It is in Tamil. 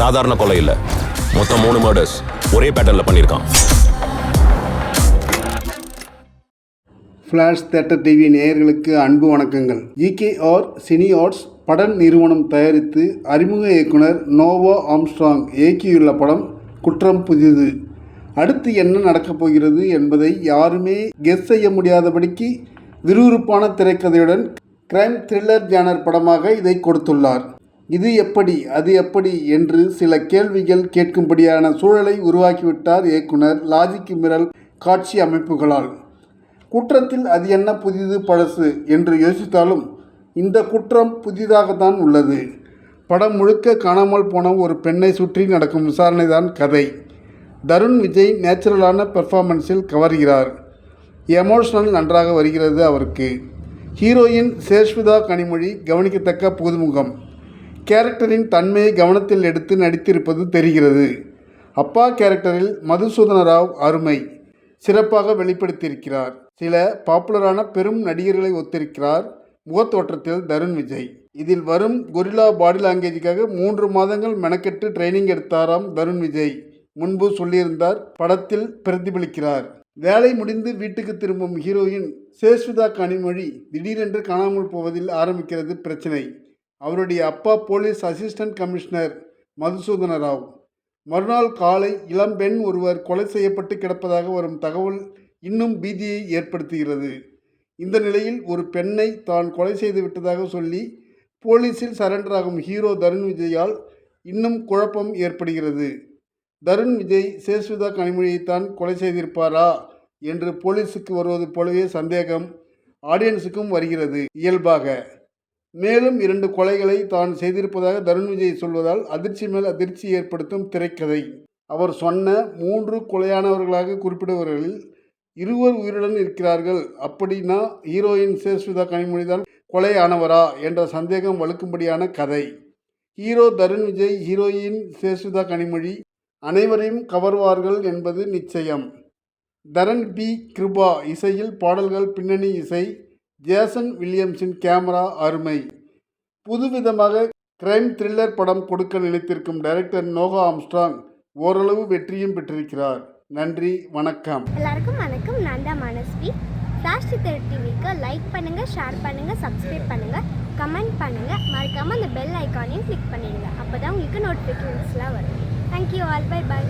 சாதாரண கொலை இல்ல, மொத்தம் 3 மர்டர்ஸ் ஒரே பேட்டர்ன்ல பண்ணியிருக்கான். ஃப்ளாஷ் தியேட்டர் டிவி நேயர்களுக்கு அன்பு வணக்கங்கள். EKR சினி ஆர்ட்ஸ் படம் நிறுவனம் தயாரித்து அறிமுக இயக்குனர் நோவா ஆம்ஸ்ட்ராங் இயக்கியுள்ள படம் குற்றம் புதிது. அடுத்து என்ன நடக்கப் போகிறது என்பதை யாருமே கெஸ் செய்ய முடியாதபடிக்கு விறுவிறுப்பான திரைக்கதையுடன் கிரைம் த்ரில்லர் ஜானர் படமாக இதை கொடுத்துள்ளார். இது எப்படி அது எப்படி என்று சில கேள்விகள் கேட்கும்படியான சூழலை உருவாக்கிவிட்டார் இயக்குனர் லாஜிக் மிரல் காட்சி அமைப்புகளால். குற்றத்தில் அது என்ன புதிது பழசு என்று யோசித்தாலும் இந்த குற்றம் புதிதாகத்தான் உள்ளது. படம் முழுக்க காணாமல் போன ஒரு பெண்ணை சுற்றி நடக்கும் விசாரணை தான் கதை. தருண் விஜய் நேச்சுரலான பெர்ஃபார்மன்ஸில் கவர்கிறார். எமோஷனல் நன்றாக வருகிறது அவருக்கு. ஹீரோயின் சேஷ்விதா கனிமொழி கவனிக்கத்தக்க புதுமுகம். கேரக்டரின் தன்மையை கவனத்தில் எடுத்து நடித்திருப்பது தெரிகிறது. அப்பா கேரக்டரில் மதுசூதன ராவ் அருமை சிறப்பாக வெளிப்படுத்தியிருக்கிறார். சில பாப்புலரான பெரும் நடிகர்களை ஒத்திருக்கிறார் முகத்தோற்றத்தில் தருண் விஜய். இதில் வரும் கொரில்லா பாடி லாங்குவேஜுக்காக 3 மாதங்கள் மெனக்கெட்டு ட்ரைனிங் எடுத்தாராம் தருண் விஜய். முன்பு சொல்லியிருந்தார். படத்தில் பிரதிபலிக்கிறார். வேலை முடிந்து வீட்டுக்கு திரும்பும் ஹீரோயின் சேஷ்விதா கனிமொழி திடீரென்று காணாமல் போவதில் ஆரம்பிக்கிறது பிரச்சனை. அவருடைய அப்பா police assistant commissioner Madhusudana Rao. மறுநாள் காலை இளம்பெண் ஒருவர் கொலை செய்யப்பட்டு கிடப்பதாக வரும் தகவல் இன்னும் பீதியை ஏற்படுத்துகிறது. இந்த நிலையில் ஒரு பெண்ணை தான் கொலை செய்து விட்டதாக சொல்லி போலீஸில் சரண்டர் ஆகும் ஹீரோ தருண் விஜயால் இன்னும் குழப்பம் ஏற்படுகிறது. தருண் விஜய் சேஷ்விதா கனிமொழியைத்தான் கொலை செய்திருப்பாரா என்று போலீஸுக்கு வருவது போலவே சந்தேகம் ஆடியன்ஸுக்கும் வருகிறது இயல்பாக. மேலும் 2 கொலைகளை தான் செய்திருப்பதாக தருண் விஜய் சொல்வதால் அதிர்ச்சி மேல் அதிர்ச்சி ஏற்படுத்தும் திரைக்கதை. அவர் சொன்ன 3 கொலையானவர்களாக குறிப்பிடுபவர்களில் 2 உயிருடன் இருக்கிறார்கள். அப்படின்னா ஹீரோயின் சேஷ்விதா கனிமொழி தான் கொலையானவரா என்ற சந்தேகம் வலுக்கும்படியான கதை. ஹீரோ தருண் விஜய், ஹீரோயின் சேஷ்விதா கனிமொழி அனைவரையும் கவர்வார்கள் என்பது நிச்சயம். தரன் பி கிருபா இசையில் பாடல்கள், பின்னணி இசை ஜேசன் வில்லியம்ஸின் கேமரா அருமை. புதுவிதமாக கிரைம் த்ரில்லர் படம் கொடுக்க நினைத்திருக்கும் டைரக்டர் நோவா ஆம்ஸ்ட்ராங் ஓரளவு வெற்றியும் பெற்றிருக்கிறார். நன்றி, வணக்கம். எல்லாருக்கும் வணக்கம். நான் தான் மனஸ்வி. ஃப்ளாஷ் தியேட்டர் டிவிக்கு லைக் பண்ணுங்கள், ஷேர் பண்ணுங்கள், சப்ஸ்கிரைப் பண்ணுங்கள், கமெண்ட் பண்ணுங்கள். மறக்காமல் அந்த பெல் ஐக்கானையும் கிளிக் பண்ணிடுங்க. அப்போ தான் உங்களுக்கு நோட்டிஃபிகேஷன்ஸ்லாம் வரும். Thank you all. Bye bye.